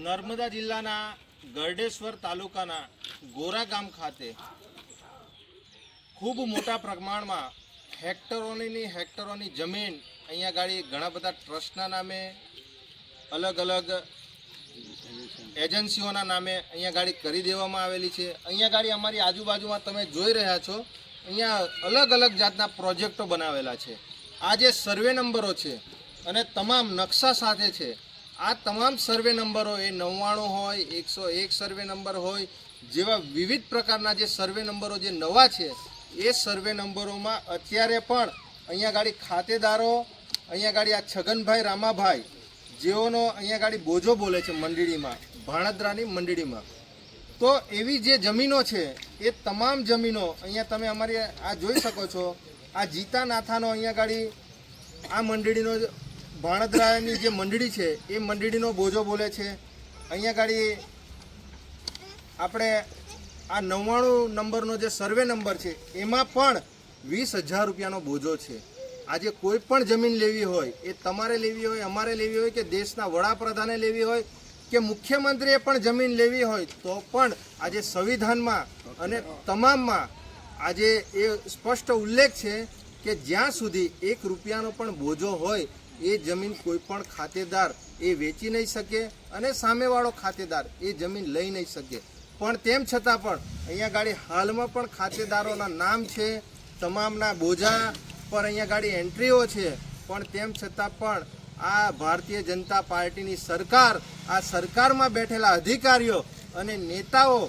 નર્મદા જિલ્લાના ગરડેશ્વર તાલુકાના ગોરા ગામ ખાતે ખૂબ મોટા પ્રમાણમાં હેક્ટરોની જમીન અહીંયા ગાડી ઘણા બધા ટ્રસ્ટના નામે અલગ અલગ એજન્સીઓના નામે અહીંયા ગાડી કરી દેવામાં આવેલી છે। અહીંયા ગાડી અમારી આજુબાજુમાં તમે જોઈ રહ્યા છો, અહીંયા અલગ અલગ જાતના પ્રોજેક્ટો બનાવેલા છે। આ જે સર્વે નંબરો છે અને તમામ નકશા સાથે છે, આ તમામ સર્વે નંબરો એ 99 હોય, 101 સર્વે નંબર હોય, જેવા વિવિધ પ્રકારના જે સર્વે નંબરો જે નવા છે એ સર્વે નંબરોમાં અત્યારે પણ અહીંયા ગાડી ખાતેદારો, અહીંયા ગાડી આ છગનભાઈ રામાભાઈ જેઓનો અહીંયા ગાડી બોજો બોલે છે મંડળીમાં, ભાણદરાની મંડળીમાં, તો એવી જે જમીનો છે એ તમામ જમીનો અહીંયા તમે અમારી આ જોઈ શકો છો। આ જીતા નાથાનો અહીંયા ગાડી આ મંડળીનો ભાણદરાની જે મંડળી છે એ મંડળીનો બોજો બોલે છે। અહીંયા ગાડી આપણે આ 99 નંબરનો જે સર્વે નંબર છે એમાં પણ 20,000 રૂપિયાનો બોજો છે। આજે કોઈ પણ જમીન લેવી હોય, એ તમારે લેવી હોય, અમારે લેવી હોય, કે દેશના વડાપ્રધાને લેવી હોય, કે મુખ્યમંત્રીએ પણ જમીન લેવી હોય, તો પણ આજે સંવિધાનમાં અને તમામમાં આજે એ સ્પષ્ટ ઉલ્લેખ છે કે જ્યાં સુધી 1 રૂપિયાનો પણ બોજો હોય એ જમીન કોઈ પણ ખાતેદાર એ વેચી નહીં શકે અને સામેવાળો ખાતેદાર એ જમીન લઈ નહીં શકે। પણ તેમ છતાં પણ અહીંયા ગાડી હાલમાં પણ ખાતેદારોના નામ છે, તમામના બોજા પર અહીંયા ગાડી એન્ટ્રીઓ છે, પણ તેમ છતાં પણ આ ભારતીય જનતા પાર્ટીની સરકાર, આ સરકારમાં બેઠેલા અધિકારીઓ અને નેતાઓ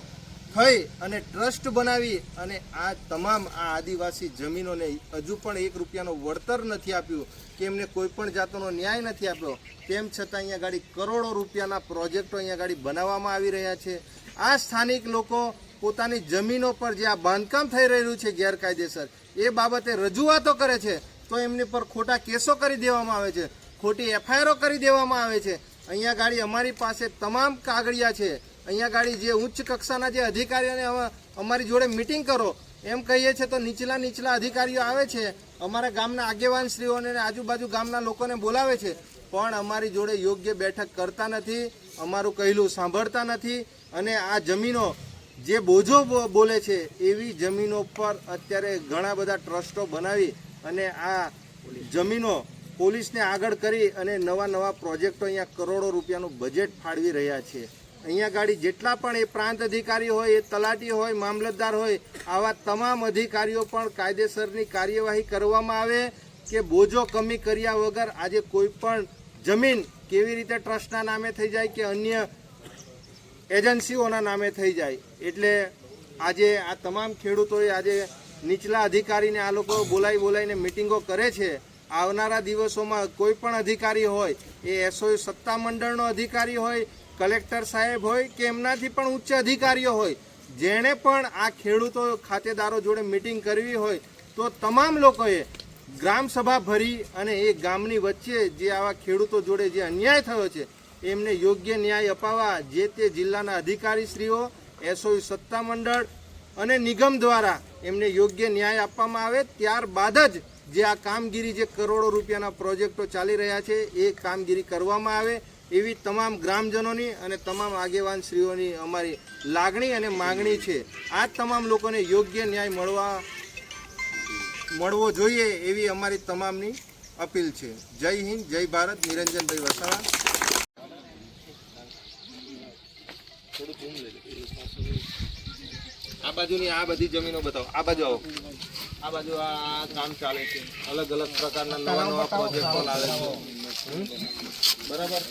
થઈ અને ટ્રસ્ટ બનાવી અને આ તમામ આ આદિવાસી જમીનોને હજુ પણ 1 રૂપિયાનો વળતર નથી આપ્યું, કે એમને કોઈ પણ જાતનો ન્યાય નથી આપ્યો। તેમ છતાં અહીંયા ગાડી કરોડો રૂપિયાના પ્રોજેક્ટો અહીંયા ગાડી બનાવવામાં આવી રહ્યા છે। આ સ્થાનિક લોકો પોતાની જમીનો પર જે આ બાંધકામ થઈ રહ્યું છે ગેરકાયદેસર, એ બાબતે રજૂઆતો કરે છે તો એમની પર ખોટા કેસો કરી દેવામાં આવે છે, ખોટી એફઆઈઆરો કરી દેવામાં આવે છે। અહીંયા ગાડી અમારી પાસે તમામ કાગળિયા છે। અહીંયા ગાડી જે ઉચ્ચ કક્ષાના જે અધિકારીઓને અમારી જોડે મિટિંગ કરો એમ કહીએ છીએ તો નીચલા અધિકારીઓ આવે છે, અમારા ગામના આગેવાનશ્રીઓને આજુબાજુ ગામના લોકોને બોલાવે છે, પણ અમારી જોડે યોગ્ય બેઠક કરતા નથી, અમારું કહેલું સાંભળતા નથી અને આ જમીનો જે બોજો બોલે છે એવી જમીનો પર અત્યારે ઘણા બધા ટ્રસ્ટો બનાવી અને આ જમીનો પોલીસને આગળ કરી અને નવા પ્રોજેક્ટો અહીંયા કરોડો રૂપિયાનું બજેટ ફાળવી રહ્યા છે। અહીંયા ગાડી જેટલા પણ એ પ્રાંત અધિકારી હોય, એ તલાટી હોય, મામલતદાર હોય, આવા તમામ અધિકારીઓ પણ કાયદેસરની કાર્યવાહી કરવામાં આવે કે બોજો કમી કર્યા વગર આજે કોઈ પણ જમીન કેવી રીતે ટ્રસ્ટના નામે થઈ જાય કે અન્ય એજન્સીઓના નામે થઈ જાય। એટલે આજે આ તમામ ખેડૂતોએ આજે નીચલા અધિકારીને આ લોકો બોલાવીને મિટિંગો કરે છે। આવનારા દિવસોમાં કોઈ પણ અધિકારી હોય, એ એસઓયુ સત્તા મંડળનો અધિકારી હોય, કલેક્ટર સાહેબ હોય કે એમનાથી પણ ઉચ્ચ અધિકારીઓ હોય, જેણે પણ આ ખેડૂતો ખાતેદારો જોડે મિટિંગ કરવી હોય તો તમામ લોકોએ ગ્રામસભા ભરી અને એ ગામની વચ્ચે જે આવા ખેડૂતો જોડે જે અન્યાય થયો છે એમને યોગ્ય ન્યાય અપાવવા જે તે જિલ્લાના અધિકારીશ્રીઓ, એસઓયુ સત્તા મંડળ અને નિગમ દ્વારા એમને યોગ્ય ન્યાય આપવામાં આવે। ત્યારબાદ જ જે આ કામગીરી, જે કરોડો રૂપિયાના પ્રોજેક્ટો ચાલી રહ્યા છે એ કામગીરી કરવામાં આવે એવી તમામ ગ્રામજનોની અને તમામ આગેવાનશ્રીઓની અમારી લાગણી અને માગણી છે। આ તમામ લોકોને યોગ્ય ન્યાય મળવો જોઈએ એવી અમારી તમામની અપીલ છે। જય હિન્દ, જય ભારત। નિરંજનભાઈ વસાવા। આ બાજુની આ બધી જમીનો બતાવો, આ બાજુ આવો, આ બાજુ આ કામ ચાલે છે, અલગ અલગ પ્રકારના નવા પ્રોજેક્ટો લાવે છે, બરાબર।